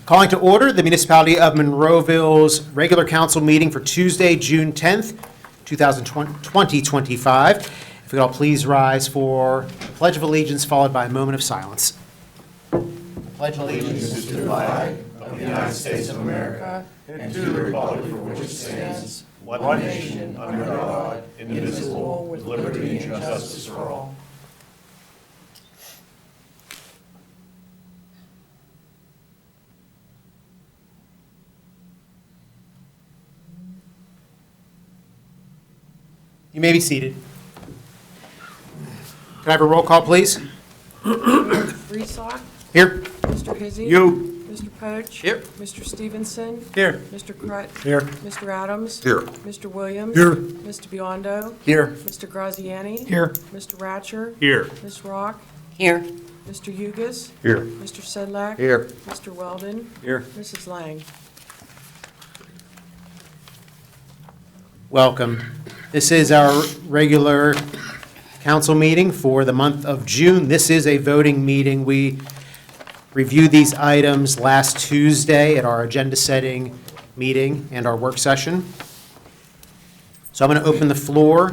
Calling to order the Municipality of Monroeville's regular council meeting for Tuesday, June 10th, 2025. If we could all please rise for the Pledge of Allegiance, followed by a moment of silence. Pledge allegiance to the flag of the United States of America and to the republic for which it stands, one nation, under God, indivisible, with liberty and justice for all. You may be seated. Can I have a roll call, please? Reesock. Here. Mr. Hizzy. You. Mr. Poach. Here. Mr. Stevenson. Here. Mr. Crut. Here. Mr. Adams. Here. Mr. Williams. Here. Mr. Biondo. Here. Mr. Graziani. Here. Mr. Ratcher. Here. Ms. Rock. Here. Mr. Hugus. Here. Mr. Sedlak. Here. Mr. Weldon. Here. Mrs. Lang. Welcome. This is our regular council meeting for the month of June. This is a voting meeting. We reviewed these items last Tuesday at our agenda setting meeting and our work session. So I'm going to open the floor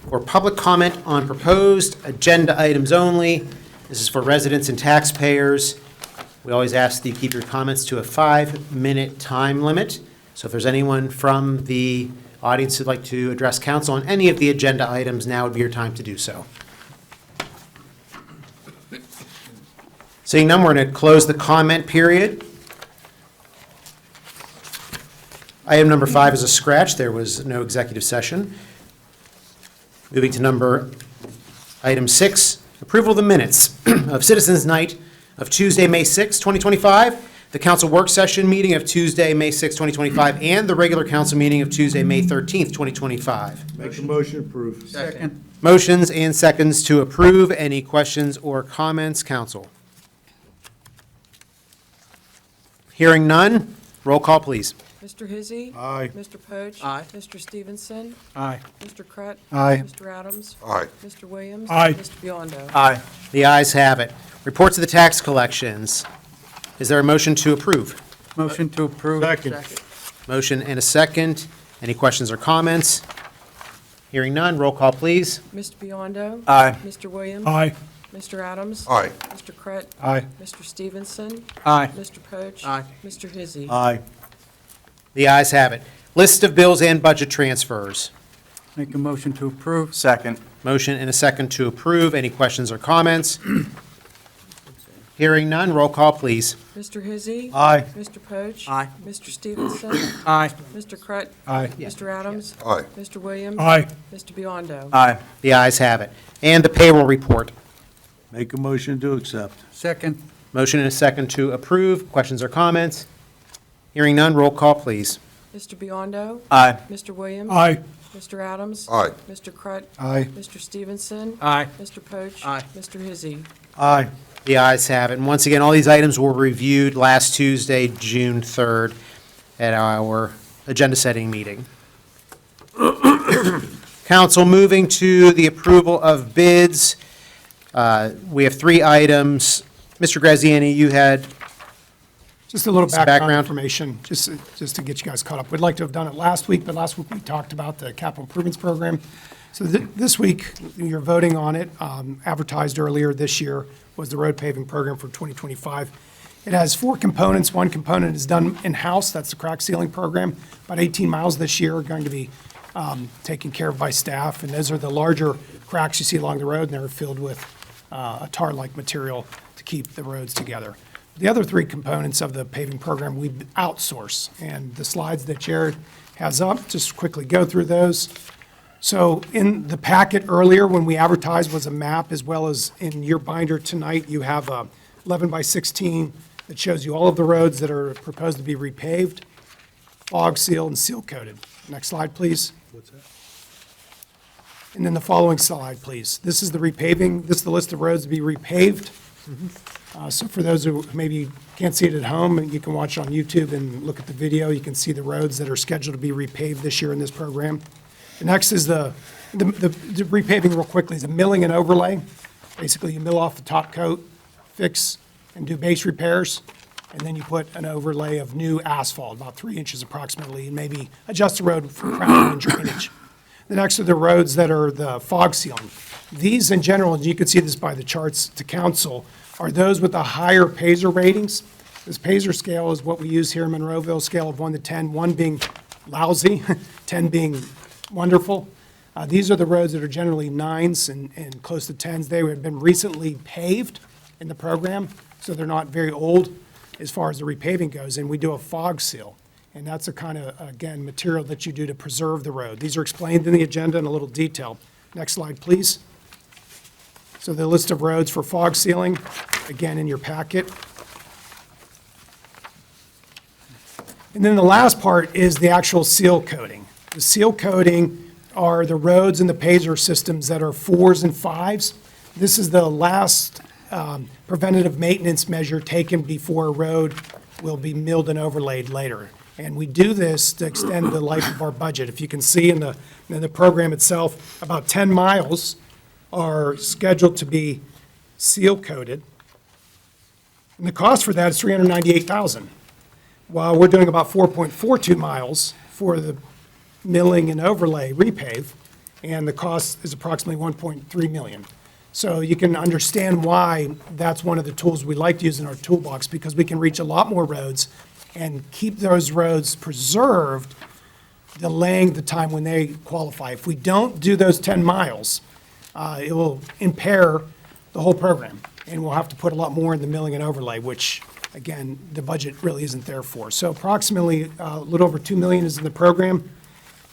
for public comment on proposed agenda items only. This is for residents and taxpayers. We always ask that you keep your comments to a 5-minute time limit. So if there's anyone from the audience who'd like to address council on any of the agenda items, now would be your time to do so. Seeing none, we're going to close the comment period. Item number 5 is a scratch. There was no executive session. Moving to item 6, approval of the minutes of Citizens Night of Tuesday, May 6, 2025, the council work session meeting of Tuesday, May 6, 2025, and the regular council meeting of Tuesday, May 13th, 2025. Make a motion to approve. Second. Motions and seconds to approve. Any questions or comments, council? Hearing none, roll call, please. Mr. Hizzy. Aye. Mr. Poach. Aye. Mr. Stevenson. Aye. Mr. Crut. Aye. Mr. Adams. Aye. Mr. Williams. Aye. Mr. Biondo. Aye. The ayes have it. Reports of the tax collections. Is there a motion to approve? Motion to approve. Second. Motion and a second. Any questions or comments? Hearing none, roll call, please. Mr. Biondo. Aye. Mr. Williams. Aye. Mr. Adams. Aye. Mr. Crut. Aye. Mr. Stevenson. Aye. Mr. Poach. Aye. Mr. Hizzy. Aye. The ayes have it. List of bills and budget transfers. Make a motion to approve. Second. Motion and a second to approve. Any questions or comments? Hearing none, roll call, please. Mr. Hizzy. Aye. Mr. Poach. Aye. Mr. Stevenson. Aye. Mr. Crut. Aye. Mr. Adams. Aye. Mr. Williams. Aye. Mr. Biondo. Aye. The ayes have it. And the payroll report. Make a motion to accept. Second. Motion and a second to approve. Questions or comments? Hearing none, roll call, please. Mr. Biondo. Aye. Mr. Williams. Aye. Mr. Adams. Aye. Mr. Crut. Aye. Mr. Stevenson. Aye. Mr. Poach. Aye. Mr. Hizzy. Aye. The ayes have it. And once again, all these items were reviewed last Tuesday, June 3rd, at our agenda-setting meeting. Council, moving to the approval of bids. We have 3 items. Mr. Graziani, you had Just a little Some background background. information, just to get you guys caught up. We'd like to have done it last week, but last week we talked about the capital improvements program. So this week, you're voting on it. Advertised earlier this year was the road paving program for 2025. It has 4 components. One component is done in-house. That's the crack sealing program. About 18 miles this year are going to be taken care of by staff. And those are the larger cracks you see along the road, and they're filled with a tar-like material to keep the roads together. The other 3 components of the paving program we outsource, and the slides that Jared has up, just quickly go through those. So in the packet earlier, when we advertised, was a map, as well as in your binder tonight, you have a 11 by 16 that shows you all of the roads that are proposed to be repaved, fog sealed, and seal coated. Next slide, please. What's that? And then the following slide, please. This is the repaving, this is the list of roads to be repaved. So for those who maybe can't see it at home, you can watch on YouTube and look at the video. You can see the roads that are scheduled to be repaved this year in this program. The next is the repaving, real quickly, is a milling and overlay. Basically, you mill off the top coat, fix and do base repairs. and then you put an overlay of new asphalt, about 3 inches approximately, and maybe adjust the road for crowding and drainage. The next are the roads that are the fog sealing. These in general, and you can see this by the charts to council, are those with the higher Paiser ratings. This Paiser scale is what we use here in Monroeville, scale of 1 to 10, 1 being lousy, 10 being wonderful. These are the roads that are generally 9s and close to 10s. They have been recently paved in the program, so they're not very old as far as the repaving goes, and we do a fog seal. And that's a kind of, again, material that you do to preserve the road. These are explained in the agenda in a little detail. Next slide, please. So the list of roads for fog sealing, again, in your packet. And then the last part is the actual seal coating. The seal coating are the roads in the Paiser systems that are 4s and 5s. This is the last preventative maintenance measure taken before a road will be milled and overlaid later. And we do this to extend the life of our budget. If you can see in the program itself, about 10 miles are scheduled to be seal coated. And the cost for that is $398,000. While we're doing about 4.42 miles for the milling and overlay repave, and the cost is approximately $1.3 million. So you can understand why that's one of the tools we like to use in our toolbox, because we can reach a lot more roads and keep those roads preserved, delaying the time when they qualify. If we don't do those 10 miles, it will impair the whole program, and we'll have to put a lot more in the milling and overlay, which, again, the budget really isn't there for. So approximately a little over 2 million is in the program,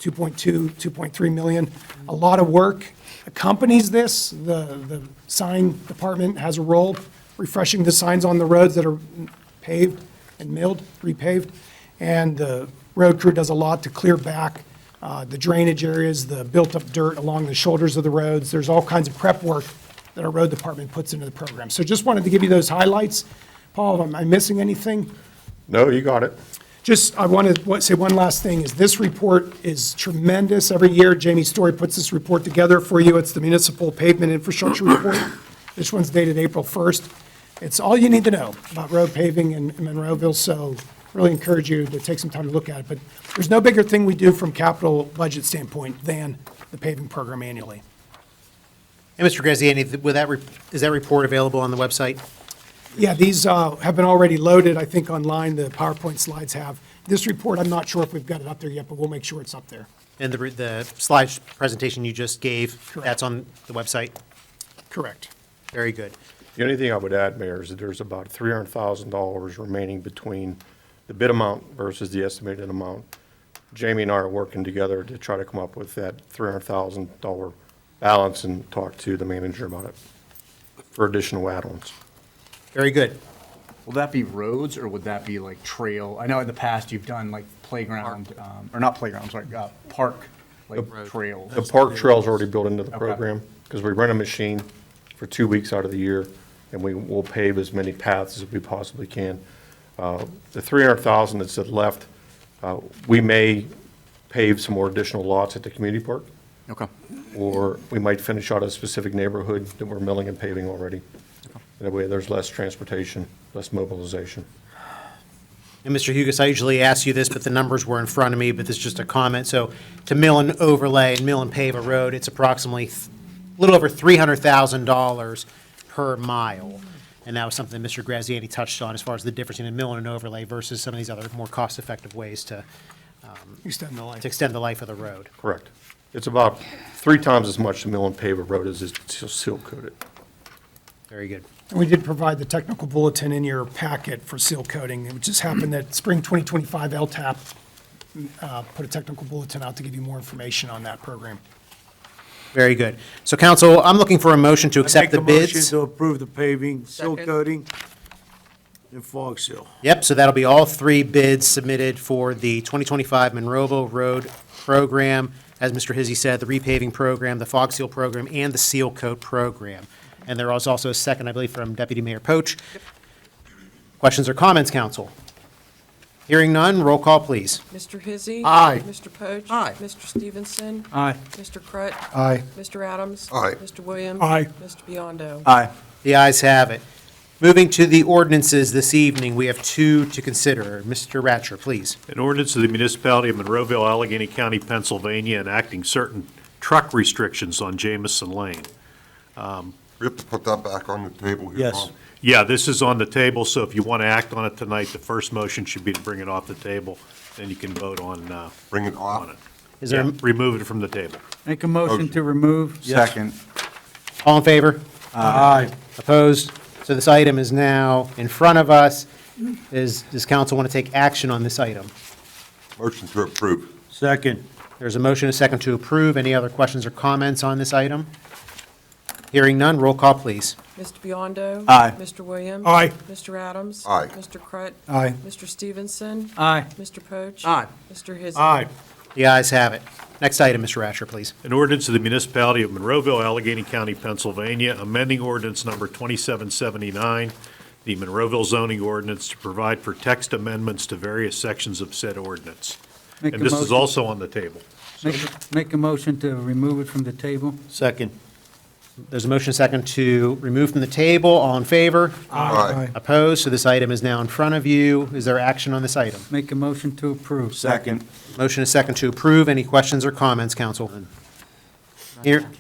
2.2, 2.3 million. A lot of work accompanies this. The sign department has a role refreshing the signs on the roads that are paved and milled, repaved. And the road crew does a lot to clear back the drainage areas, the built-up dirt along the shoulders of the roads. There's all kinds of prep work that our road department puts into the program. So just wanted to give you those highlights. Paul, am I missing anything? No, you got it. Just, I want to say one last thing, is this report is tremendous. Every year, Jamie Story puts this report together for you. It's the Municipal Pavement Infrastructure Report. This one's dated April 1st. It's all you need to know about road paving in Monroeville, so really encourage you to take some time to look at it. But there's no bigger thing we do from capital budget standpoint than the paving program annually. And Mr. Graziani, is that report available on the website? Yeah, these have been already loaded, I think, online. The PowerPoint slides have. This report, I'm not sure if we've got it up there yet, but we'll make sure it's up there. And the slide presentation you just gave, Correct. that's on the website? Correct. Very good. The only thing I would add, Mayor, is that there's about $300,000 remaining between the bid amount versus the estimated amount. Jamie and I are working together to try to come up with that $300,000 balance and talk to the manager about it for additional add-ons. Very good. Will that be roads, or would that be like trail? I know in the past you've done like playground, or not playground, sorry, park, like trails. The park trail's already built into the Okay. program, because we rent a machine for 2 weeks out of the year, and we will pave as many paths as we possibly can. The $300,000 that's left, we may pave some more additional lots at the community park, Okay. or we might finish out a specific neighborhood that we're milling and paving already. That way, there's less transportation, less mobilization. And Mr. Hugus, I usually ask you this, but the numbers were in front of me, but this is just a comment. So to mill and overlay and mill and pave a road, it's approximately a little over $300,000 per mile. And that was something that Mr. Graziani touched on as far as the difference in a mill and an overlay versus some of these other more cost-effective ways to Extend the life. extend the life of the road. Correct. It's about 3 times as much to mill and pave a road as is to seal coat it. Very good. And we did provide the technical bulletin in your packet for seal coating. It just happened that spring 2025 LTAP put a technical bulletin out to give you more information on that program. Very good. So council, I'm looking for a motion to accept the Make a motion bids. to approve the paving, seal Second. coating, and fog seal. Yep, so that'll be all 3 bids submitted for the 2025 Monroeville Road Program. As Mr. Hizzy said, the repaving program, the fog seal program, and the seal coat program. And there was also a second, I believe, from Deputy Mayor Poach. Questions or comments, council? Hearing none, roll call, please. Mr. Hizzy. Aye. Mr. Poach. Aye. Mr. Stevenson. Aye. Mr. Crut. Aye. Mr. Adams. Aye. Mr. Williams. Aye. Mr. Biondo. Aye. The ayes have it. Moving to the ordinances this evening, we have two to consider. Mr. Ratcher, please. An ordinance of the Municipality of Monroeville, Allegheny County, Pennsylvania, enacting certain truck restrictions on Jamison Lane. We have to put that back on the table here. Yes. Ron. Yeah, this is on the table, so if you want to act on it tonight, the first motion should be to bring it off the table, then you can vote on Bring it on it. off. Is there, Yeah, remove it from the table. Make a motion to remove. Second. all in favor? Aye. Opposed? So this item is now in front of us. Does council want to take action on this item? Motion to approve. Second. There's a motion, a second to approve. Any other questions or comments on this item? Hearing none, roll call, please. Mr. Biondo? Aye. Mr. Williams? Aye. Mr. Adams? Aye. Mr. Crut? Aye. Mr. Stevenson? Aye. Mr. Poach? Aye. Mr. Hizzy? Aye. The ayes have it. Next item, Mr. Asher, please. An ordinance of the Municipality of Monroeville, Allegheny County, Pennsylvania, amending ordinance number 2779, the Monroeville zoning ordinance to provide for text amendments to various sections of said ordinance. Make And a this is motion- also on the table. Make a motion to remove it from the table. Second. There's a motion, a second to remove from the table. All in favor? Aye. Opposed? So this item is now in front of you. Is there action on this item? Make a motion to approve. Second. Motion is second to approve. Any questions or comments, council?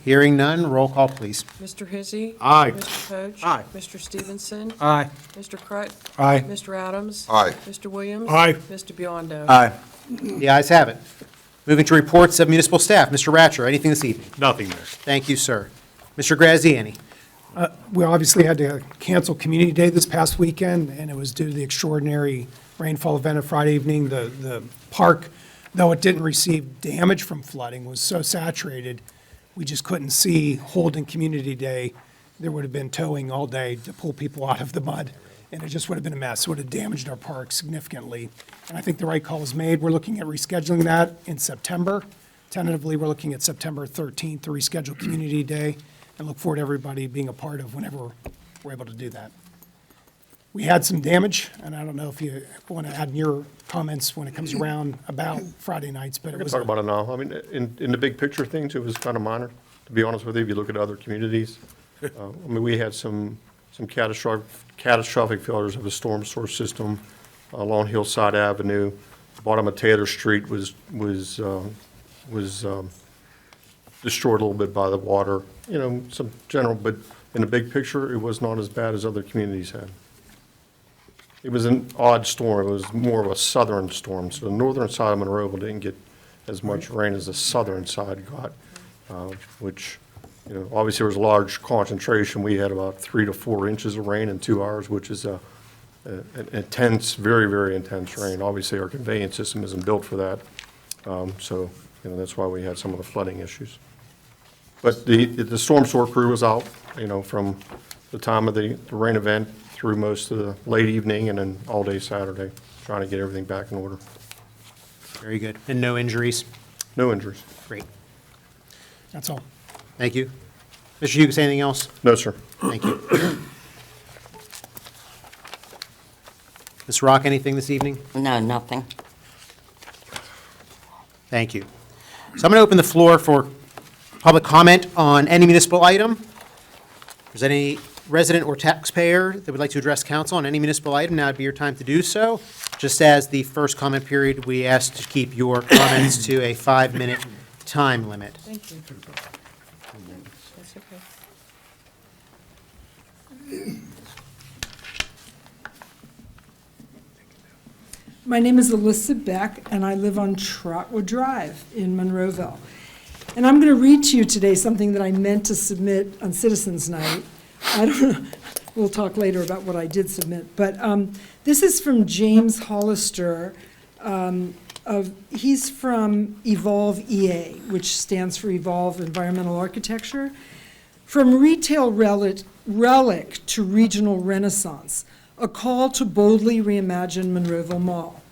Hearing none, roll call, please. Mr. Hizzy? Aye. Mr. Poach? Aye. Mr. Stevenson? Aye. Mr. Crut? Aye. Mr. Adams? Aye. Mr. Williams? Aye. Mr. Biondo? Aye. The ayes have it. Moving to reports of municipal staff. Mr. Ratcher, anything this evening? Nothing there. Thank you, sir. Mr. Graziani? We obviously had to cancel Community Day this past weekend, and it was due to the extraordinary rainfall event of Friday evening. The park, though it didn't receive damage from flooding, was so saturated, we just couldn't see holding Community Day. There would have been towing all day to pull people out of the mud, and it just would have been a mess. It would have damaged our park significantly. And I think the right call was made. We're looking at rescheduling that in September. Tentatively, we're looking at September 13th to reschedule Community Day, and look forward to everybody being a part of whenever we're able to do that. We had some damage, and I don't know if you want to add in your comments when it comes around about Friday nights, but We it can was. talk about it now. I mean, in the big picture of things, it was kind of minor, to be honest with you, if you look at other communities. I mean, we had some catastrophic failures of a storm source system along Hillside Avenue. Bottom of Taylor Street was destroyed a little bit by the water. You know, some general, but in the big picture, it was not as bad as other communities had. It was an odd storm. It was more of a southern storm. So the northern side of Monroeville didn't get as much rain as the southern side got, which, you know, obviously there was a large concentration. We had about 3 to 4 inches of rain in 2 hours, which is an intense, very, very intense rain. Obviously, our conveyance system isn't built for that. So, you know, that's why we had some of the flooding issues. But the storm sewer crew was out, you know, from the time of the rain event through most of the late evening and then all day Saturday, trying to get everything back in order. Very good. And no injuries? No injuries. Great. That's all. Thank you. Mr. Hughes, anything else? No, sir. Thank you. Ms. Rock, anything this evening? No, nothing. Thank you. So I'm going to open the floor for public comment on any municipal item. If there's any resident or taxpayer that would like to address council on any municipal item, now would be your time to do so. Just as the first comment period, we ask to keep your comments to a 5-minute time limit. Thank you. That's okay. My name is Alyssa Beck, and I live on Trotwood Drive in Monroeville. And I'm going to read to you today something that I meant to submit on Citizens Night. I don't know, we'll talk later about what I did submit. But this is from James Hollister. He's from Evolve EA, which stands for Evolve Environmental Architecture. From retail relic to regional renaissance, a call to boldly reimagine Monroeville Mall.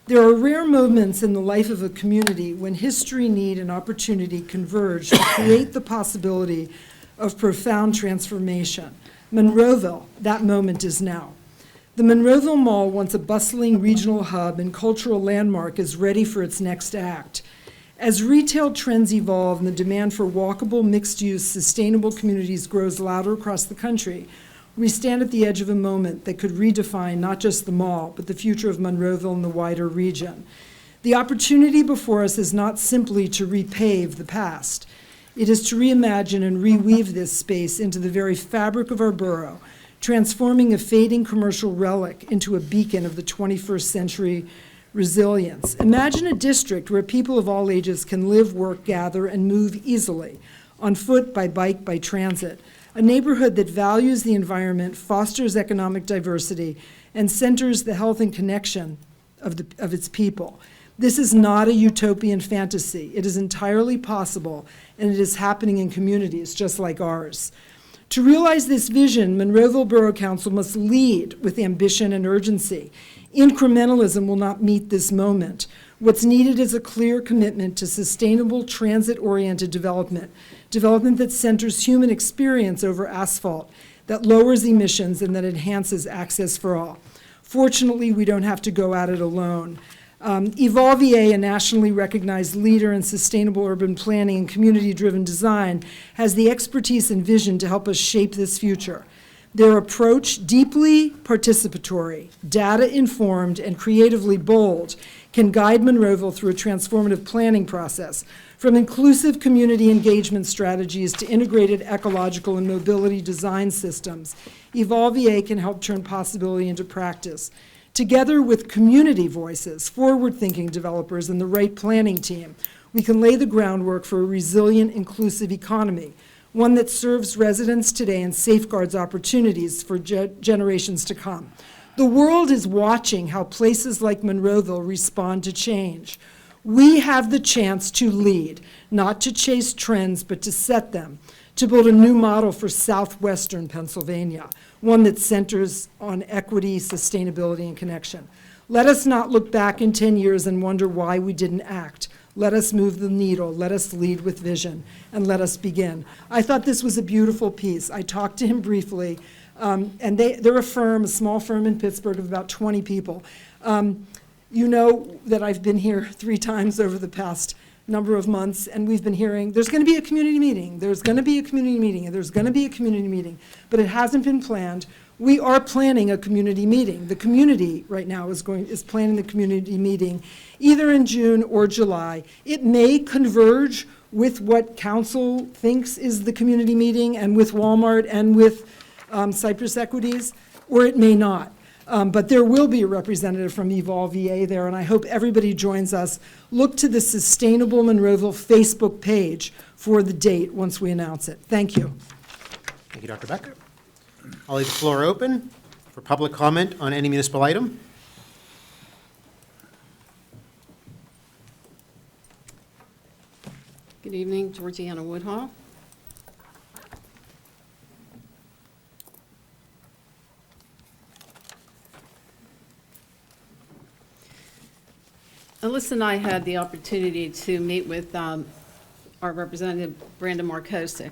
There are rare moments in the life of a community when history, need, and opportunity converge to create the possibility of profound transformation. Monroeville, that moment is now. The Monroeville Mall, once a bustling regional hub and cultural landmark, is ready for its next act. As retail trends evolve and the demand for walkable, mixed-use, sustainable communities grows louder across the country, We stand at the edge of a moment that could redefine not just the mall, but the future of Monroeville and the wider region. The opportunity before us is not simply to repave the past. It is to reimagine and reweave this space into the very fabric of our borough, transforming a fading commercial relic into a beacon of the 21st century resilience. Imagine a district where people of all ages can live, work, gather, and move easily, on foot, by bike, by transit. A neighborhood that values the environment, fosters economic diversity, and centers the health and connection of its people. This is not a utopian fantasy. It is entirely possible, and it is happening in communities just like ours. To realize this vision, Monroeville Borough Council must lead with ambition and urgency. Incrementalism will not meet this moment. What's needed is a clear commitment to sustainable transit-oriented development that centers human experience over asphalt, that lowers emissions, and that enhances access for all. Fortunately, we don't have to go at it alone. Evolve EA, a nationally recognized leader in sustainable urban planning and community-driven design, has the expertise and vision to help us shape this future. Their approach, deeply participatory, data-informed, and creatively bold, can guide Monroeville through a transformative planning process, from inclusive community engagement strategies to integrated ecological and mobility design systems. Evolve EA can help turn possibility into practice. Together with community voices, forward-thinking developers, and the right planning team, we can lay the groundwork for a resilient, inclusive economy, one that serves residents today and safeguards opportunities for generations to come. The world is watching how places like Monroeville respond to change. We have the chance to lead, not to chase trends, but to set them, to build a new model for southwestern Pennsylvania, one that centers on equity, sustainability, and connection. Let us not look back in 10 years and wonder why we didn't act. Let us move the needle, let us lead with vision, and let us begin. I thought this was a beautiful piece. I talked to him briefly, and they're a small firm in Pittsburgh of about 20 people. You know that I've been here 3 times over the past number of months, and we've been hearing, there's going to be a community meeting, there's going to be a community meeting, and there's going to be a community meeting, but it hasn't been planned. We are planning a community meeting. The community right now is planning the community meeting either in June or July. It may converge with what council thinks is the community meeting and with Walmart and with Cypress Equities, or it may not. But there will be a representative from Evolve EA there, and I hope everybody joins us. Look to the Sustainable Monroeville Facebook page for the date once we announce it. Thank you. Thank you, Dr. Beck. I'll leave the floor open for public comment on any municipal item. Good evening, Georgiana Woodhall. Alyssa and I had the opportunity to meet with our representative, Brandon Markosic,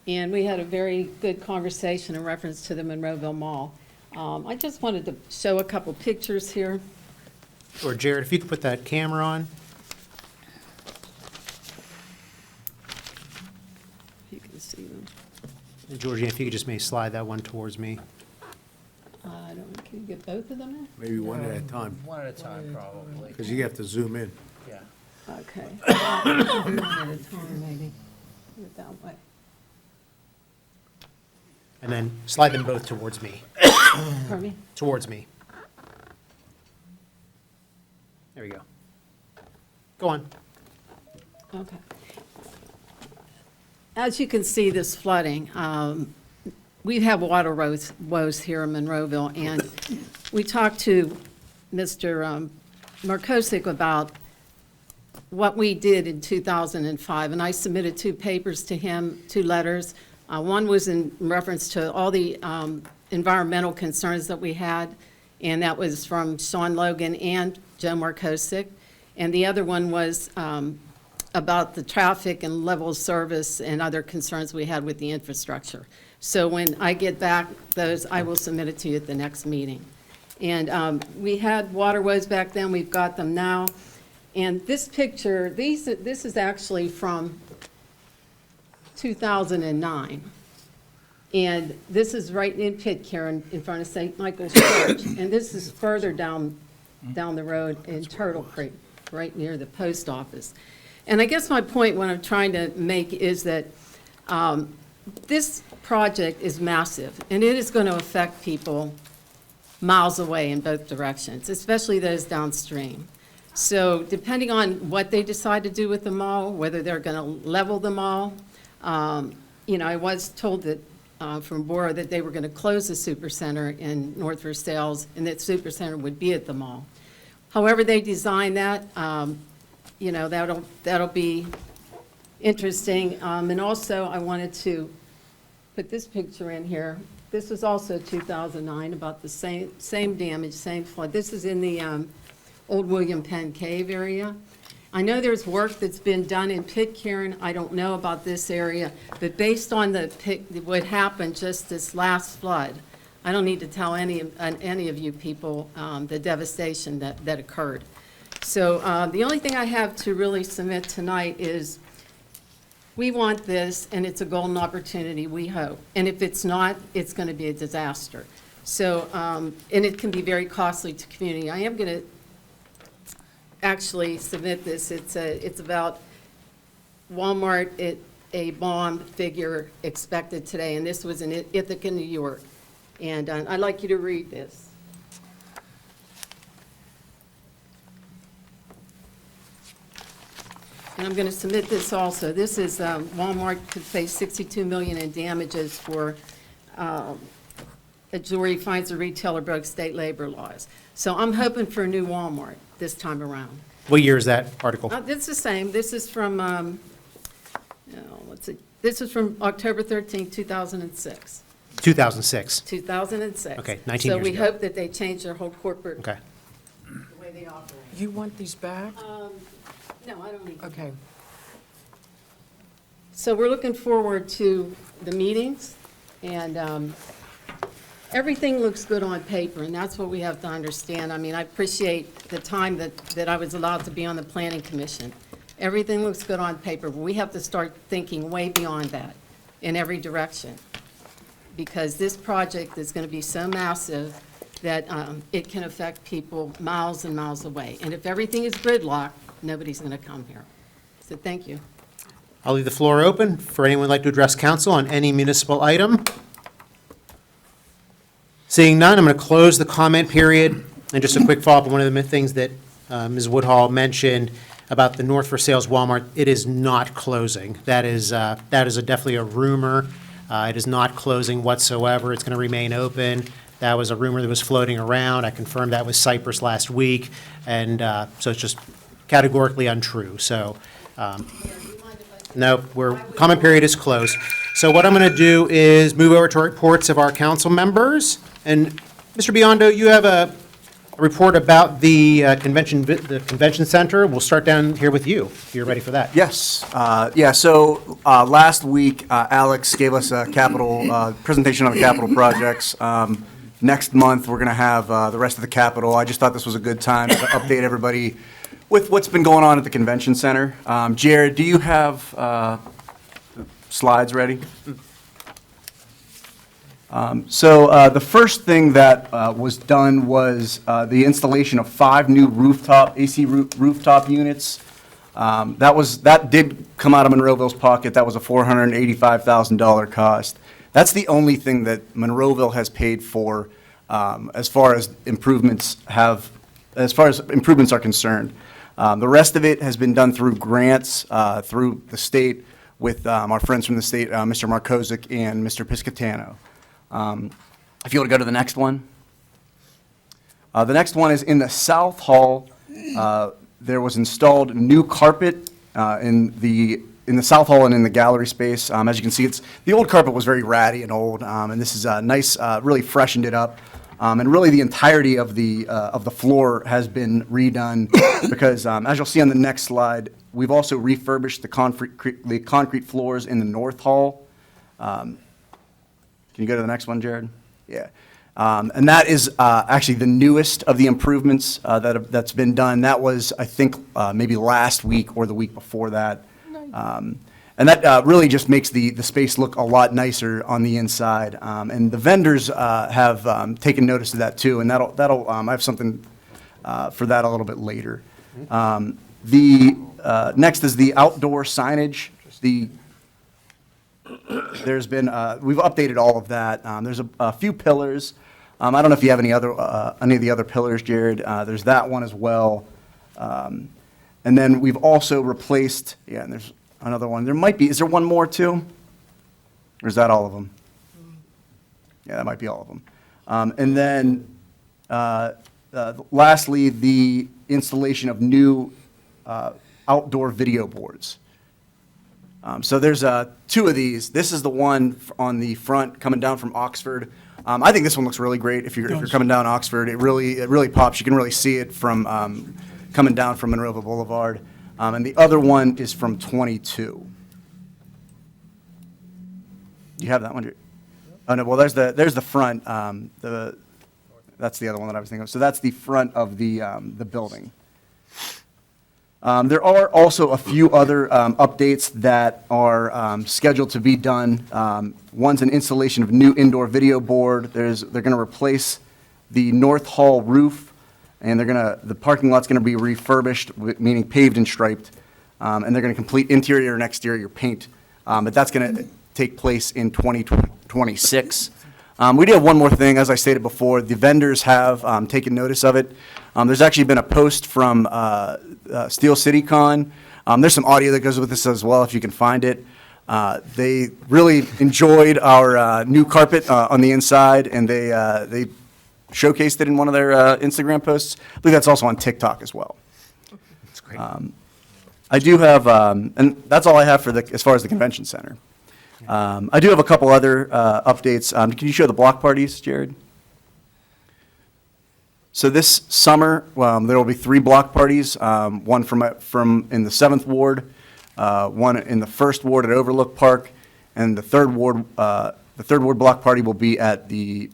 and we had a very good conversation in reference to the Monroeville Mall. I just wanted to show a couple pictures here. Or Jared, if you could put that camera on. You can see them. And Georgie, if you could just maybe slide that one towards me. I don't, can you get both of them in? Maybe one at a time, One at a time, probably. because you have to zoom in. Yeah. Okay. One at a time, maybe. Do it that way. And then slide them both towards me. Pardon me? Towards me. There we go. Go on. Okay. As you can see, this flooding, we have water woes here in Monroeville, and we talked to Mr. Markosic about what we did in 2005, and I submitted 2 papers to him, 2 letters. One was in reference to all the environmental concerns that we had, and that was from Sean Logan and Joe Markosic. And the other one was about the traffic and level of service and other concerns we had with the infrastructure. So when I get back those, I will submit it to you at the next meeting. And we had water woes back then, we've got them now. And this picture, this is actually from 2009. And this is right in Pitcairn, in front of St. Michael's Church. And this is further down the road in Turtle Creek, right near the post office. And I guess my point, what I'm trying to make, is that this project is massive, and it is going to affect people miles away in both directions, especially those downstream. So depending on what they decide to do with the mall, whether they're going to level the mall, I was told that from Bora that they were going to close the Supercenter in North Versailles, and that Supercenter would be at the mall. However they design that, that'll be interesting. And also, I wanted to put this picture in here. This was also 2009, about the same damage, same flood. This is in the old William Penn Cave area. I know there's work that's been done in Pitcairn. I don't know about this area, but based on what happened just this last flood, I don't need to tell any of you people the devastation that occurred. So the only thing I have to really submit tonight is we want this, and it's a golden opportunity, we hope. And if it's not, it's going to be a disaster. So, and it can be very costly to community. I am going to actually submit this. It's about Walmart, a bomb figure expected today, and this was in Ithaca, New York. And I'd like you to read this. And I'm going to submit this also. This is Walmart could face $62 million in damages for a jury finds the retailer broke state labor laws. So I'm hoping for a new Walmart this time around. What year is that article? It's the same. This is from, This is from October 13, 2006. 2006. 2006. Okay, 19 So years we ago. hope that they change their whole corporate, Okay. the way they operate. You want these back? No, I don't need them. Okay. So we're looking forward to the meetings, and everything looks good on paper, and that's what we have to understand. I mean, I appreciate the time that I was allowed to be on the planning commission. Everything looks good on paper, but we have to start thinking way beyond that in every direction, because this project is going to be so massive that it can affect people miles and miles away. And if everything is gridlocked, nobody's going to come here. So thank you. I'll leave the floor open for anyone who'd like to address council on any municipal item. Seeing none, I'm going to close the comment period. And just a quick follow-up on one of the things that Ms. Woodhall mentioned about the North Versailles Walmart. It is not closing. That is definitely a rumor. It is not closing whatsoever. It's going to remain open. That was a rumor that was floating around. I confirmed that with Cypress last week, and so it's just categorically untrue. So, no, comment period is closed. So what I'm going to do is move over to reports of our council members. And Mr. Biondo, you have a report about the convention center. We'll start down here with you, if you're ready for that. Yes. So last week, Alex gave us a presentation on the capital projects. Next month, we're going to have the rest of the capital. I just thought this was a good time to update everybody with what's been going on at the convention center. Jared, do you have slides ready? So the first thing that was done was the installation of 5 new AC rooftop units. That did come out of Monroeville's pocket. That was a $485,000 cost. That's the only thing that Monroeville has paid for as far as improvements are concerned. The rest of it has been done through grants through the state with our friends from the state, Mr. Markozik and Mr. Piscatano. If you want to go to the next one. The next one is in the South Hall. There was installed new carpet in the South Hall and in the gallery space. As you can see, the old carpet was very ratty and old, and this is nice, really freshened it up. And really the entirety of the floor has been redone because, as you'll see on the next slide, we've also refurbished the concrete floors in the North Hall. Can you go to the next one, Jared? Yeah. And that is actually the newest of the improvements that's been done. That was, I think, maybe last week or the week before that. And that really just makes the space look a lot nicer on the inside. And the vendors have taken notice of that too, and that'll I have something for that a little bit later. Next is the outdoor signage. There's been, we've updated all of that. There's a few pillars. I don't know if you have any of the other pillars, Jared. There's that one as well. And then we've also replaced, and there's another one. There might be, is there one more too? Or is that all of them? Yeah, that might be all of them. And then lastly, the installation of new outdoor video boards. So there's two of these. This is the one on the front coming down from Oxford. I think this one looks really great if you're coming down Oxford. It really pops. You can really see it from coming down from Monroeville Boulevard. And the other one is from 22. You have that one? Oh, no, well, there's the front. That's the other one that I was thinking of. So that's the front of the building. There are also a few other updates that are scheduled to be done. One's an installation of new indoor video board. They're going to replace the North Hall roof, and the parking lot's going to be refurbished, meaning paved and striped, and they're going to complete interior and exterior paint. But that's going to take place in 2026. We do have one more thing. As I stated before, the vendors have taken notice of it. There's actually been a post from Steel City Con. There's some audio that goes with this as well, if you can find it. They really enjoyed our new carpet on the inside, and they showcased it in one of their Instagram posts. I believe that's also on TikTok as well. That's great. I do have, and that's all I have as far as the convention center. I do have a couple other updates. Can you show the block parties, Jared? So this summer, there will be 3 block parties, one from in the 7th Ward, one in the 1st Ward at Overlook Park, and the 3rd Ward block party will be at the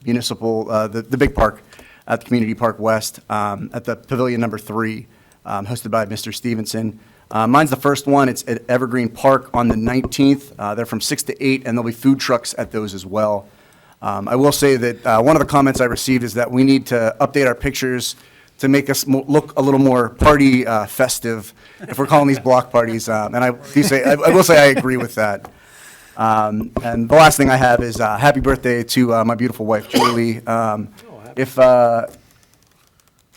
municipal, the big park at the Community Park West, at the Pavilion number 3, hosted by Mr. Stevenson. Mine's the first one. It's at Evergreen Park on the 19th. They're from 6 to 8, and there'll be food trucks at those as well. I will say that one of the comments I received is that we need to update our pictures to make us look a little more party festive if we're calling these block parties. And I will say I agree with that. And the last thing I have is happy birthday to my beautiful wife, Julie. If I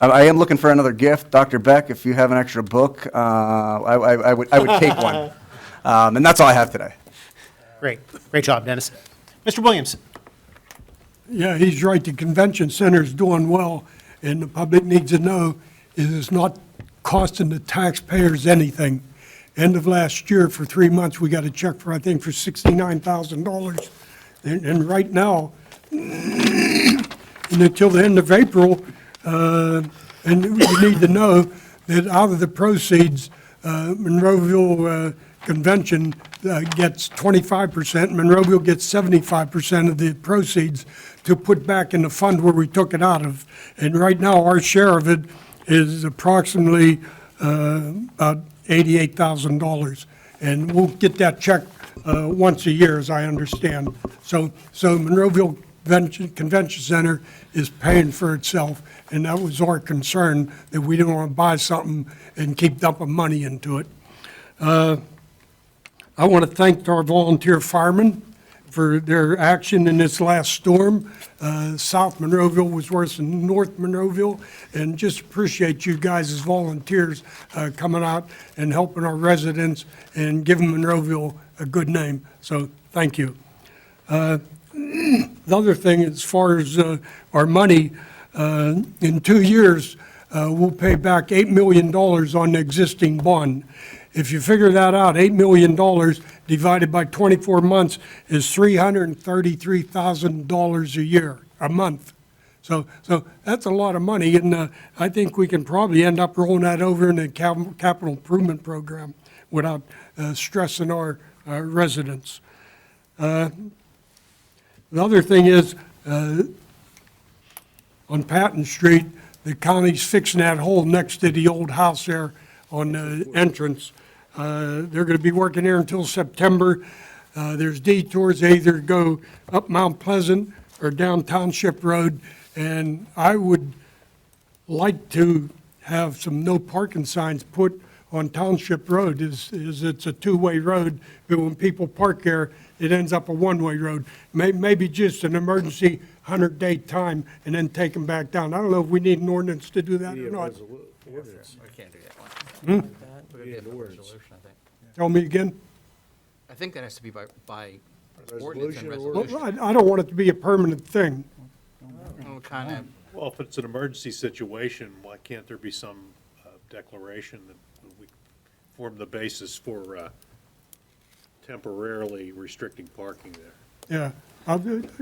am looking for another gift, Dr. Beck, if you have an extra book, I would take one. And that's all I have today. Great job, Dennis. Mr. Williamson. Yeah, he's right. The convention center's doing well, and the public needs to know it's not costing the taxpayers anything. End of last year, for 3 months, we got a check for, I think, for $69,000. And right now, and until the end of April, and you need to know that out of the proceeds, Monroeville Convention gets 25%, Monroeville gets 75% of the proceeds to put back in the fund where we took it out of. And right now, our share of it is approximately about $88,000. And we'll get that check once a year, as I understand. So Monroeville Convention Center is paying for itself, and that was our concern, that we didn't want to buy something and keep dumping money into it. I want to thank our volunteer firemen for their action in this last storm. South Monroeville was worse than North Monroeville, and just appreciate you guys as volunteers coming out and helping our residents and giving Monroeville a good name. So thank you. The other thing, as far as our money, in 2 years, we'll pay back $8 million on the existing bond. If you figure that out, $8 million divided by 24 months is $333,000 a year, a month. So that's a lot of money, and I think we can probably end up rolling that over in the capital improvement program without stressing our residents. The other thing is, on Patton Street, the county's fixing that hole next to the old house there on the entrance. They're going to be working there until September. There's detours, they either go up Mount Pleasant or down Township Road. And I would like to have some no parking signs put on Township Road. Is it's a two-way road, but when people park there, it ends up a one-way road. Maybe just an emergency 100-day time and then take them back down. I don't know if we need an ordinance to do that or not. I can't do that one. We're gonna get a resolution, I think. Tell me again? I think that has to be by ordinance and Well, resolution. I don't want it to be a permanent thing. Well, kind of, Well, if it's an emergency situation, why can't there be some declaration that we form the basis for temporarily restricting parking there? Yeah.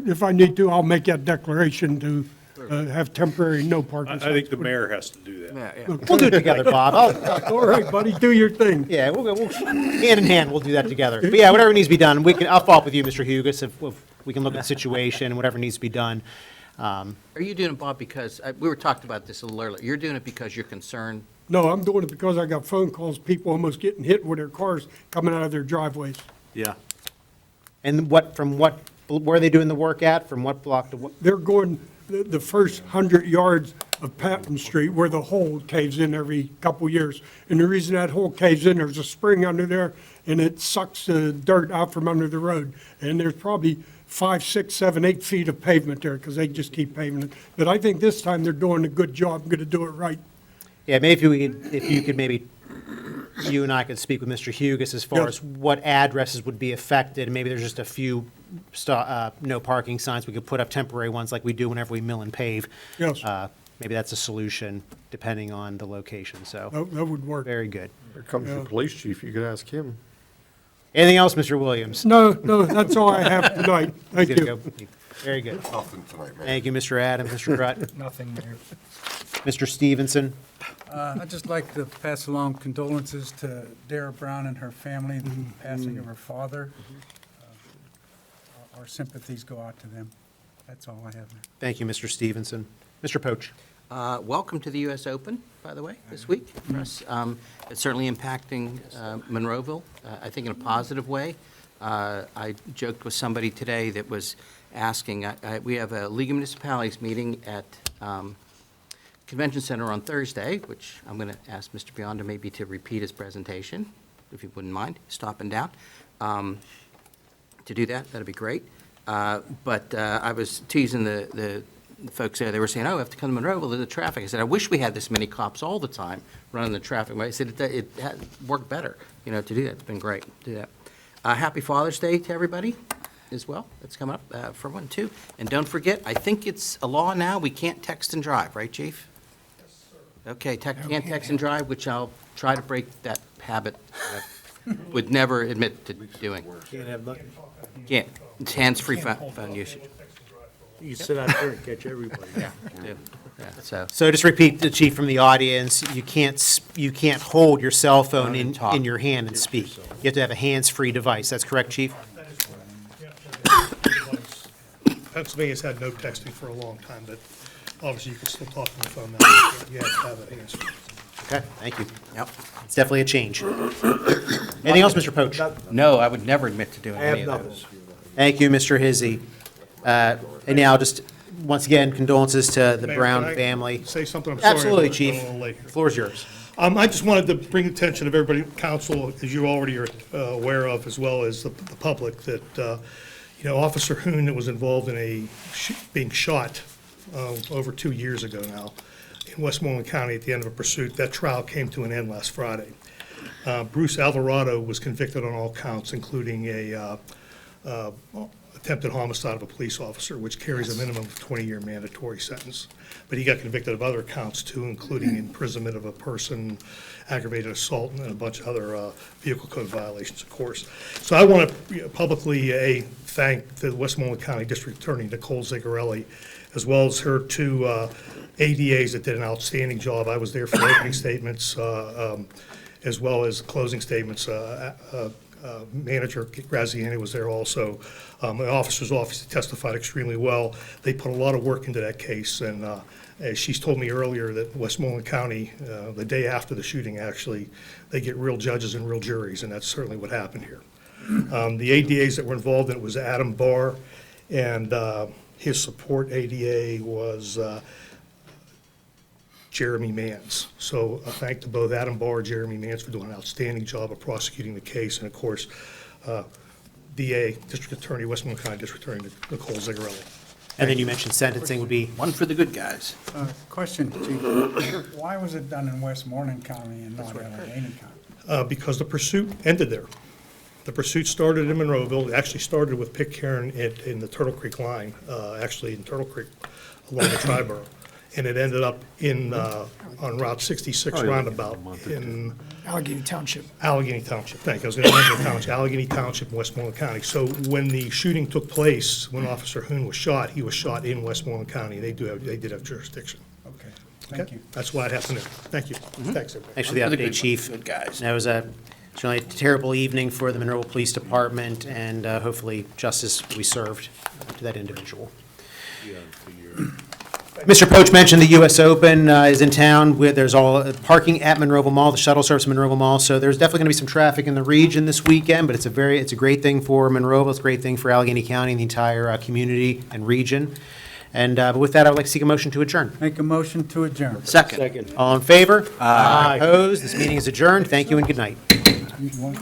If I need to, I'll make that declaration to have temporary no I parking. think the mayor has to do that. yeah. We'll do it together, Bob. All right, buddy, do your thing. Yeah, we'll hand in hand, we'll do that together. But yeah, whatever needs to be done, I'll follow up with you, Mr. Hugus, if we can look at the situation, whatever needs to be done. Are you doing it, Bob, because, we were talking about this a little earlier, you're doing it because you're concerned? No, I'm doing it because I got phone calls, people almost getting hit with their cars coming out of their driveways. Yeah. And where are they doing the work at? From what block to what? They're going the first 100 yards of Patton Street where the hole caves in every couple years. And the reason that hole caves in, there's a spring under there and it sucks the dirt out from under the road. And there's probably 5, 6, 7, 8 feet of pavement there because they just keep paving it. But I think this time they're doing a good job, going to do it right. Yeah, maybe if you could maybe, you and I could speak with Mr. Hugus as far Yes. as what addresses would be affected. Maybe there's just a few no parking signs. We could put up temporary ones like we do whenever we mill and pave. Yes. Maybe that's a solution depending on the location, so, That would work. very good. Here comes your police chief, you could ask him. Anything else, Mr. Williams? No, that's all I have tonight. Thank Good to you. go. Very good. Nothing tonight, man. Thank you, Mr. Adams, Mr. Rutt, Nothing, Mayor. Mr. Stevenson. I'd just like to pass along condolences to Dara Brown and her family, the passing of her father. Our sympathies go out to them. That's all I have, Mayor. Thank you, Mr. Stevenson. Mr. Poach. Welcome to the US Open, by the way, this week for us. It's certainly impacting Monroeville, I think in a positive way. I joked with somebody today that was asking, we have a League of Municipalities meeting at Convention Center on Thursday, which I'm going to ask Mr. Biondo maybe to repeat his presentation, if you wouldn't mind, stopping down. To do that, that'd be great. But I was teasing the folks there. They were saying, oh, I have to come to Monroeville to the traffic. I said, I wish we had this many cops all the time running the traffic. I said, it had worked better, to do that. It's been great to do that. Happy Father's Day to everybody as well. It's coming up for one, too. And don't forget, I think it's a law now, we can't text and drive, right, Chief? Yes, sir. Okay, can't text and drive, which I'll try to break that habit. I would never admit to doing. Can't have nothing. Can't. It's hands-free phone usage. You sit out there and catch everybody. Yeah, so. So just repeat, the chief, from the audience, you can't hold your cell phone in Talk. your hand and speak. You have to have a hands-free device. That's correct, chief? Pennsylvania's had no texting for a long time, but obviously you can still talk on the phone now. You have to have it answered. Okay, thank you. Yep. It's definitely a change. Anything else, Mr. Poach? No, I would never admit to doing I any have of nothing. those. Thank you, Mr. Hizzy. And now, just, once again, condolences to the Mayor, Brown can I family. Say something, I'm sorry. Absolutely, I'm chief. a little late here. The floor is yours. I just wanted to bring attention of everybody, council, as you already are aware of, as well as the public, that, Officer Hoon that was involved in being shot over 2 years ago now in Westmoreland County at the end of a pursuit, that trial came to an end last Friday. Bruce Alvarado was convicted on all counts, including a attempted homicide of a police officer, which carries a minimum of 20-year mandatory sentence. But he got convicted of other counts too, including imprisonment of a person, aggravated assault, and a bunch of other vehicle code violations, of course. So I want to publicly thank the Westmoreland County District Attorney, Nicole Zigarelli, as well as her two ADAs that did an outstanding job. I was there for opening statements as well as closing statements. Manager Graziani was there also. The officer's office testified extremely well. They put a lot of work into that case, and as she's told me earlier, that Westmoreland County, the day after the shooting, actually, they get real judges and real juries, and that's certainly what happened here. The ADAs that were involved in it was Adam Barr, and his support ADA was Jeremy Mans. So a thank to both Adam Barr and Jeremy Mans for doing an outstanding job of prosecuting the case, and of course, DA, District Attorney, Westmoreland County District Attorney Nicole Zigarelli. And then you mentioned sentencing would be, One for the good guys. Question, Chief. Why was it done in Westmoreland County and not Allegheny County? Because the pursuit ended there. The pursuit started in Monroeville. It actually started with Pitcairn in the Turtle Creek line, actually in Turtle Creek along the Triborough. And it ended up on Route 66 roundabout in Allegheny Township. Allegheny Township. Thank you. I was going to mention the township, Allegheny Township, Westmoreland County. So when the shooting took place, when Officer Hoon was shot, he was shot in Westmoreland County. They did have jurisdiction. Okay, thank you. That's why it happened there. Thank you. Thanks, everybody. thanks for the update, Chief. Good guys. That was certainly a terrible evening for the Monroeville Police Department, and hopefully justice will be served to that individual. Mr. Poach mentioned the U.S. Open is in town. There's all parking at Monroeville Mall, the shuttle service at Monroeville Mall, so there's definitely going to be some traffic in the region this weekend, but it's a great thing for Monroeville, it's a great thing for Allegheny County and the entire community and region. And but with that, I would like to seek a motion to adjourn. Make a motion to adjourn. Second. All in favor? Aye. Opposed? This meeting is adjourned. Thank you and good night. You want-